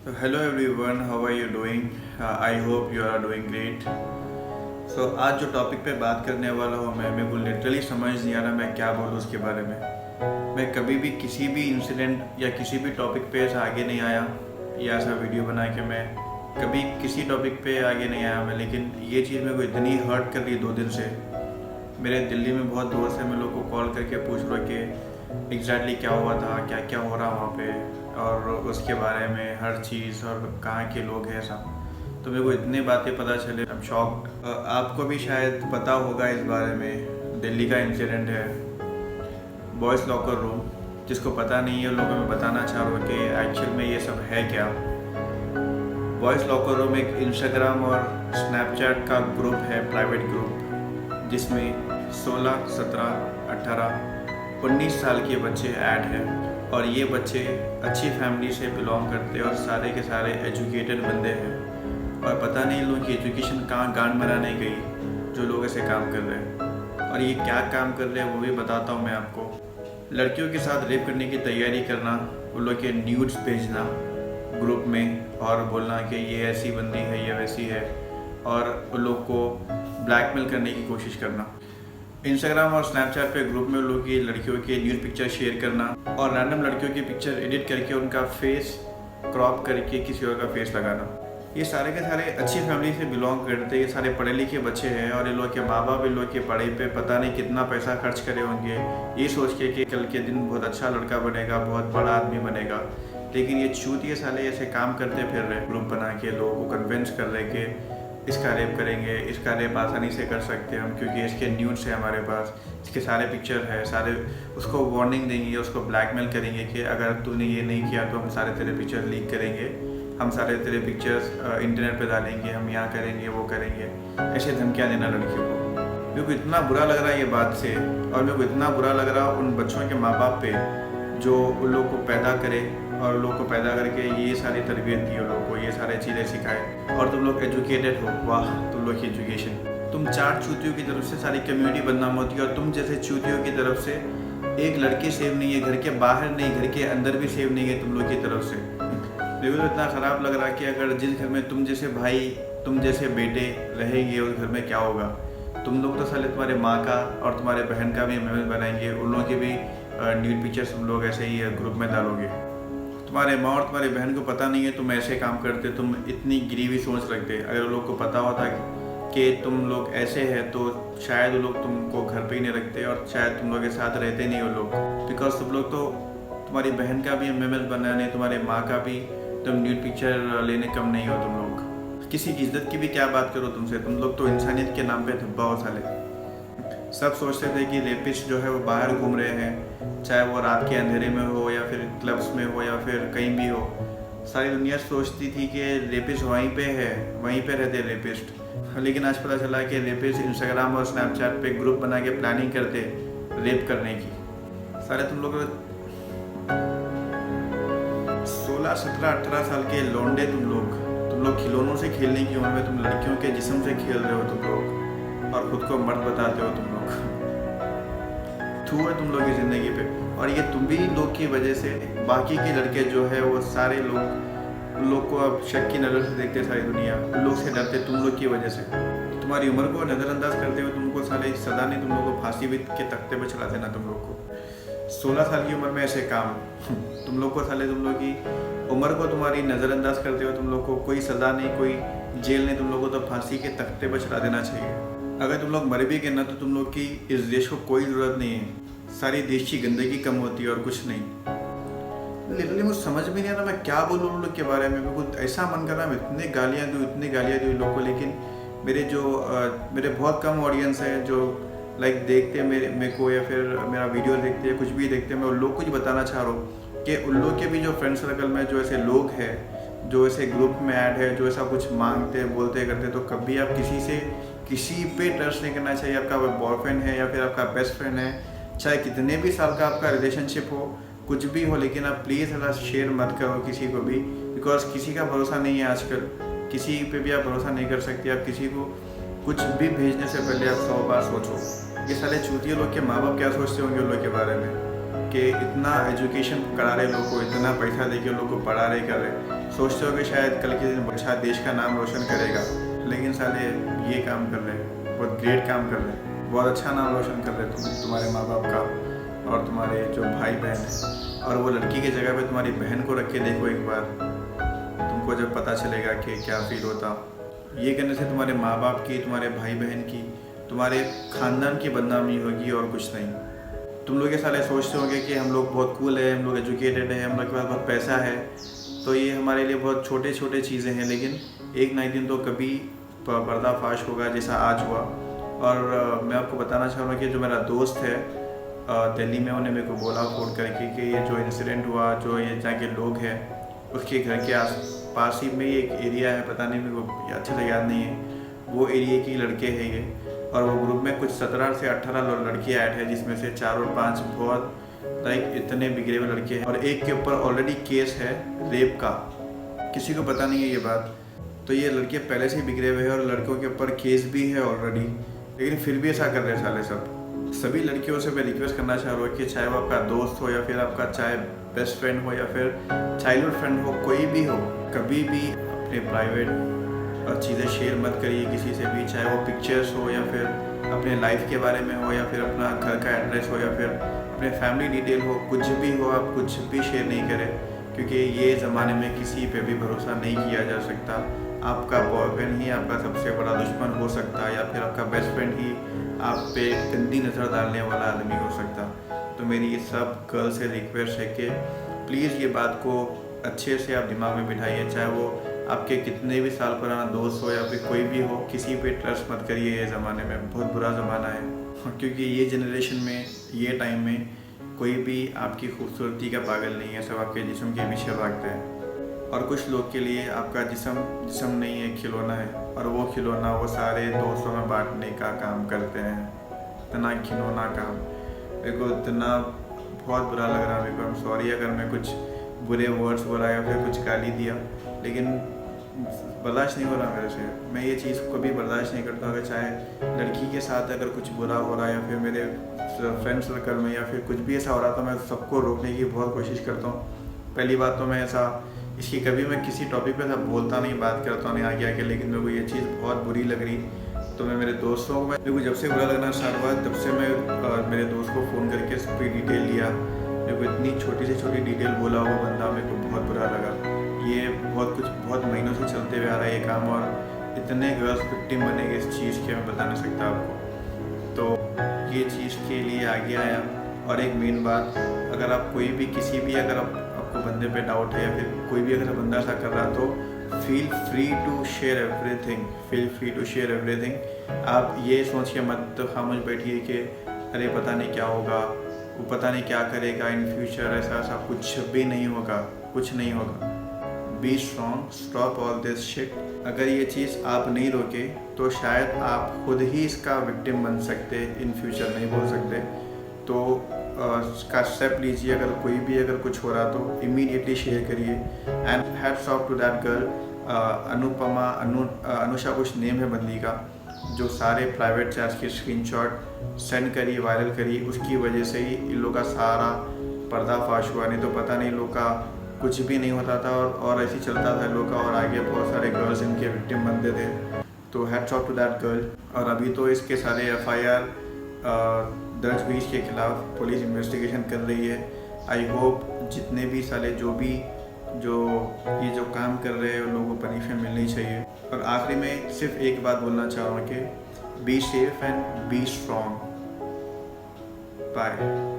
So hello everyone, how are you doing? I hope you are doing great. So आज जो topic पे बात करने वाला हूँ मैं मेरे को लिटरली समझ नहीं आ रहा मैं क्या बोलूँ उसके बारे में। मैं कभी भी किसी भी इंसिडेंट या किसी भी टॉपिक पे ऐसा आगे नहीं आया या ऐसा वीडियो बना के मैं कभी किसी टॉपिक पे आगे नहीं आया मैं, लेकिन ये चीज़ मेरे को इतनी हर्ट कर रही 2 दिन से। मेरे दिल्ली में बहुत दोस्त है, मैं लोग को कॉल करके पूछ रहा कि एग्जैक्टली क्या हुआ था, क्या क्या हो रहा वहाँ पे और उसके बारे में हर चीज़ और कहाँ के लोग हैं सब। तो मेरे को इतनी बातें पता चले, आई एम शॉक्ड। आपको भी शायद पता होगा इस बारे में, दिल्ली का इंसिडेंट है बॉयज़ लॉकर रूम। जिसको पता नहीं है लोगों में बताना चाह रहा हूँ कि एक्चुअल में ये सब है क्या। बॉयज़ लॉकर रूम एक इंस्टाग्राम और स्नैपचैट का ग्रुप है, प्राइवेट ग्रुप, जिसमें 16, 17, 18, 19 साल के बच्चे ऐड हैं और ये बच्चे अच्छी फैमिली से बिलोंग करते हैं और सारे के सारे एजुकेटेड बंदे हैं। और पता नहीं लोगों की एजुकेशन कहाँ गांड मराने गई जो लोग ऐसे काम कर रहे हैं। और ये क्या काम कर रहे हैं वो भी बताता हूँ मैं आपको। लड़कियों के साथ रेप करने की तैयारी करना, उन लोग के न्यूड्स भेजना ग्रुप में और बोलना कि ये ऐसी बंदी है, ये वैसी है, और उन लोग को ब्लैकमेल करने की कोशिश करना। इंस्टाग्राम और स्नैपचैट पे ग्रुप में लोग की लड़कियों के न्यूड पिक्चर शेयर करना और रैंडम लड़कियों की पिक्चर एडिट करके उनका फेस क्रॉप करके किसी और का फेस लगाना। ये सारे के सारे अच्छी फैमिली से बिलोंग करते हैं, ये सारे पढ़े लिखे बच्चे हैं और ये लोग के माँ बाप इन लोग के पढ़ाई पे पता नहीं कितना पैसा खर्च करे होंगे ये सोच के कि कल के दिन बहुत अच्छा लड़का बनेगा, बहुत बड़ा आदमी बनेगा। लेकिन ये चूतिए साले ऐसे काम करते फिर रहे, ग्रुप बना के लोगों को कन्विंस कर रहे कि इसका रेप करेंगे, इसका रेप आसानी से कर सकते हैं हम क्योंकि इसके न्यूड्स है हमारे पास, इसके सारे पिक्चर है, सारे उसको वार्निंग देंगे, उसको ब्लैकमेल करेंगे कि अगर तूने ये नहीं किया तो हम सारे तेरे पिक्चर लीक करेंगे, हम सारे तेरे पिक्चर्स इंटरनेट पे डालेंगे, हम यहाँ करेंगे वो करेंगे। ऐसे धमकियाँ देना लड़कियों को। मेरे को इतना बुरा लग रहा है ये बात से, और मेरे को इतना बुरा लग रहा है उन बच्चों के माँ बाप पे जो उन लोग को पैदा करे और लोग को पैदा करके ये सारी तरबियत दी, लोगों को ये सारे चीज़ें सिखाए और तुम लोग एजुकेटेड हो। वाह, तुम लोग की एजुकेशन। तुम 4 चूतियों की तरफ से सारी कम्युनिटी बदनाम होती है और तुम जैसे चूतियों की तरफ से एक लड़की सेव नहीं है, घर के बाहर नहीं, घर के अंदर भी सेव नहीं है तुम लोग की तरफ से। मेरे को तो इतना ख़राब लग रहा है कि अगर जिस घर में तुम जैसे भाई, तुम जैसे बेटे रहेंगे उस घर में क्या होगा। तुम लोग तो साले तुम्हारे माँ का और तुम्हारे बहन का भी मेमोरी बनाएंगे, उन लोगों के भी न्यूड पिक्चर्स तुम लोग ऐसे ही ग्रुप में डालोगे। तुम्हारे माँ और तुम्हारे बहन को पता नहीं है तुम ऐसे काम करते, तुम इतनी गिरी हुई सोच रखते। अगर उन लोग को पता होता कि तुम लोग ऐसे हैं तो शायद वो लोग तुमको घर पे ही नहीं रखते और शायद तुम लोग के साथ रहते नहीं वो लोग। बिकॉज तुम लोग तो तुम्हारी बहन का भी मेमोरी बनाने, तुम्हारे माँ का भी तुम न्यूड पिक्चर लेने कम नहीं हो तुम लोग। किसी की इज्जत की भी क्या बात करो तुमसे, तुम लोग तो इंसानियत के नाम पे धब्बा हो साले। सब सोचते थे कि रेपिस्ट जो है वो बाहर घूम रहे हैं, चाहे वो रात के अंधेरे में हो या फिर क्लब्स में हो या फिर कहीं भी हो। सारी दुनिया सोचती थी कि रेपिस्ट वहीं पे है, वहीं पे रहते रेपिस्ट। लेकिन आज पता चला कि रेपिस्ट इंस्टाग्राम और स्नैपचैट पे ग्रुप बना के प्लानिंग करते रेप करने की। सारे तुम लोग 16, 17, 18 साल के लौंडे तुम लोग खिलौनों से खेलने की उम्र में तुम लड़कियों के जिस्म से खेल रहे हो तुम लोग और खुद को मर्द बताते हो तुम लोग। थू है तुम लोग की ज़िंदगी पे। और ये तुम भी लोग की वजह से बाकी के लड़के जो है वो सारे लोग को अब शक की नज़र से देखते, सारी दुनिया उन लोग से डरते तुम लोग की वजह से। तुम्हारी उम्र को नज़रअंदाज करते हुए तुमको साले सज़ा नहीं, तुम लोग को फांसी भी के तख्ते पर चला देना तुम लोग को। 16 साल की उम्र में ऐसे काम तुम लोग को साले, तुम लोग की उम्र को तुम्हारी नज़रअंदाज करते हुए तुम लोग को कोई सज़ा नहीं, कोई जेल नहीं, तुम लोग को तो फांसी के तख्ते पर चला देना चाहिए। अगर तुम लोग मर भी गए ना तो तुम लोग की इस देश को कोई ज़रूरत नहीं है, सारी देश की गंदगी कम होती है और कुछ नहीं। लिटरली मुझे समझ में नहीं आ रहा मैं क्या बोलूँ उन लोग के बारे में। मेरे को ऐसा मन कर रहा है मैं इतनी गालियाँ दूँ लोग को, लेकिन मेरे बहुत कम ऑडियंस है जो लाइक देखते हैं मेरे को या फिर मेरा वीडियो देखते हैं, कुछ भी देखते हैं। मैं उन लोग को ही बताना चाह रहा हूँ कि उन लोग के भी जो फ्रेंड सर्कल में जो ऐसे लोग हैं, जो ऐसे ग्रुप में ऐड है, जो ऐसा कुछ मांगते बोलते करते, तो कभी आप किसी पे ट्रस्ट नहीं करना चाहिए। आपका बॉयफ्रेंड है या फिर आपका बेस्ट फ्रेंड है, चाहे कितने भी साल का आपका रिलेशनशिप हो, कुछ भी हो, लेकिन आप प्लीज़ ऐसा शेयर मत करो किसी को भी। बिकॉज किसी का भरोसा नहीं है आजकल, किसी पे भी आप भरोसा नहीं कर सकते। आप किसी को कुछ भी भेजने से पहले आप 100 बार सोचो। ये साले चूतिए लोग के माँ बाप क्या सोचते होंगे उन लोग के बारे में। कि इतना एजुकेशन करा रहे लोग को, इतना पैसा दे के लोग को पढ़ा रहे कर रहे, सोचते हो कि शायद कल के दिन अच्छा देश का नाम रोशन करेगा, लेकिन साले ये काम कर रहे हैं, बहुत ग्रेट काम कर रहे हैं, बहुत अच्छा नाम रोशन कर रहे हैं तुम्हारे माँ बाप का और तुम्हारे जो भाई बहन हैं। और वो लड़की की जगह पे तुम्हारी बहन को रख के देखो एक बार, तुमको जब पता चलेगा कि क्या फील होता। ये करने से तुम्हारे माँ बाप की, तुम्हारे भाई बहन की, तुम्हारे ख़ानदान की बदनामी होगी और कुछ नहीं। तुम लोग ये साले सोचते होंगे कि हम लोग बहुत कूल है, हम लोग एजुकेटेड है, हम लोग के पास बहुत पैसा है, तो ये हमारे लिए बहुत छोटे छोटे चीज़ें हैं, लेकिन एक ना एक दिन तो कभी पर्दाफाश होगा जैसा आज हुआ। और मैं आपको बताना चाहूँगा कि जो मेरा दोस्त है दिल्ली में, उन्हें मेरे को बोला फ़ोन करके कि ये जो इंसिडेंट हुआ, जो ये जहाँ के लोग हैं उसके घर के आस पास ही में एक एरिया है, पता नहीं मेरे को अच्छे से याद नहीं है, वो एरिया की लड़के हैं ये, और वो ग्रुप में कुछ 17 से 18 लड़कियाँ ऐड है, जिसमें से 4 और 5 बहुत लाइक इतने बिगड़े हुए लड़के हैं, और एक के ऊपर ऑलरेडी केस है रेप का, किसी को पता नहीं है ये बात। तो ये लड़के पहले से ही बिगड़े हुए हैं और लड़कों के ऊपर केस भी है ऑलरेडी, लेकिन फिर भी ऐसा कर रहे हैं साले सब। सभी लड़कियों से मैं रिक्वेस्ट करना चाह रहा हूँ कि चाहे वो आपका दोस्त हो या फिर आपका चाहे बेस्ट फ्रेंड हो या फिर चाइल्डहुड फ्रेंड हो, कोई भी हो, कभी भी अपने प्राइवेट चीज़ें शेयर मत करिए किसी से भी, चाहे वो पिक्चर्स हो या फिर अपने लाइफ के बारे में हो या फिर अपना घर का एड्रेस हो या फिर अपने फैमिली डिटेल हो, कुछ भी हो, आप कुछ भी शेयर नहीं करें, क्योंकि ये ज़माने में किसी पे भी भरोसा नहीं किया जा सकता। आपका बॉयफ्रेंड ही आपका सबसे बड़ा दुश्मन हो सकता है, या फिर आपका बेस्ट फ्रेंड ही आप पे गंदी नज़र डालने वाला आदमी हो सकता। तो मेरी ये सब गर्ल से रिक्वेस्ट है कि प्लीज़ ये बात को अच्छे से आप दिमाग में बिठाइए, चाहे वो आपके कितने भी साल पुराना दोस्त हो या फिर कोई भी हो, किसी पे ट्रस्ट मत करिए। ये ज़माने में बहुत बुरा ज़माना है, क्योंकि ये जनरेशन में, ये टाइम में कोई भी आपकी खूबसूरती का पागल नहीं है, सब आपके जिस्म के पीछे भागते हैं। और कुछ लोग के लिए आपका जिस्म नहीं है, खिलौना है, और वो खिलौना वो सारे दोस्तों में बांटने का काम करते हैं। इतना खिलौना काम, मेरे को इतना बहुत बुरा लग रहा है मेरे को। I'm सॉरी अगर मैं कुछ बुरे वर्ड्स बोला या फिर कुछ गाली दिया, लेकिन बर्दाश्त नहीं हो रहा मेरे से। मैं ये चीज़ कभी बर्दाश्त नहीं करता, अगर चाहे लड़की के साथ अगर कुछ बुरा हो रहा है या फिर मेरे फ्रेंड सर्कल में या फिर कुछ भी ऐसा हो रहा, तो मैं सबको रोकने की बहुत कोशिश करता हूँ। पहली बात तो मैं ऐसा इसकी कभी मैं किसी टॉपिक पे ऐसा बोलता नहीं, बात करता नहीं आगे आके, लेकिन मेरे को ये चीज़ बहुत बुरी लग रही, तो मैं मेरे दोस्तों को, मेरे को जब से बुरा लगना स्टार्ट हुआ तब से मैं मेरे दोस्त को फ़ोन करके इस पर डिटेल लिया। मेरे को इतनी छोटी से छोटी डिटेल बोला वो बंदा, मेरे को बहुत बुरा लगा। ये बहुत महीनों से चलते हुए आ रहा है ये काम, और इतने गर्ल्स विक्टिम बनेंगे इस चीज़ के मैं बता नहीं सकता आपको। तो ये चीज़ के लिए आगे आया। और एक मेन बात, अगर आप कोई भी किसी भी अगर आपको बंदे पे डाउट है या फिर कोई भी अगर बंदा ऐसा कर रहा, तो feel free to share everything. आप ये सोच के मत खामोश बैठिए कि अरे पता नहीं क्या होगा, वो पता नहीं क्या करेगा इन फ्यूचर, ऐसा कुछ भी नहीं होगा, कुछ नहीं होगा। Be strong, stop all this shit. अगर ये चीज़ आप नहीं रोके तो शायद आप खुद ही इसका विक्टिम बन सकते, इन फ्यूचर नहीं बोल सकते। तो इसका स्टेप लीजिए, अगर कोई भी अगर कुछ हो रहा तो इमीडिएटली शेयर करिए। And hats off to that girl Anusha कुछ नेम है बंदी का, जो सारे प्राइवेट चैट्स की स्क्रीनशॉट सेंड करी, वायरल करी, उसकी वजह से ही इन लोग का सारा पर्दाफाश हुआ। नहीं तो पता नहीं लोग का कुछ भी नहीं होता था, और ऐसे ही चलता था लोग का, और आगे बहुत सारे गर्ल्स इनके विक्टिम बनते थे। तो hats off to that girl. और अभी तो इसके सारे FIR दर्ज हुई इसके खिलाफ, पुलिस इन्वेस्टिगेशन कर रही है। आई होप जितने भी साले जो ये जो काम कर रहे हैं उन लोगों को पनिशमेंट मिलनी चाहिए। और आखिरी में सिर्फ एक बात बोलना चाहूँगा कि be safe and be strong. Bye.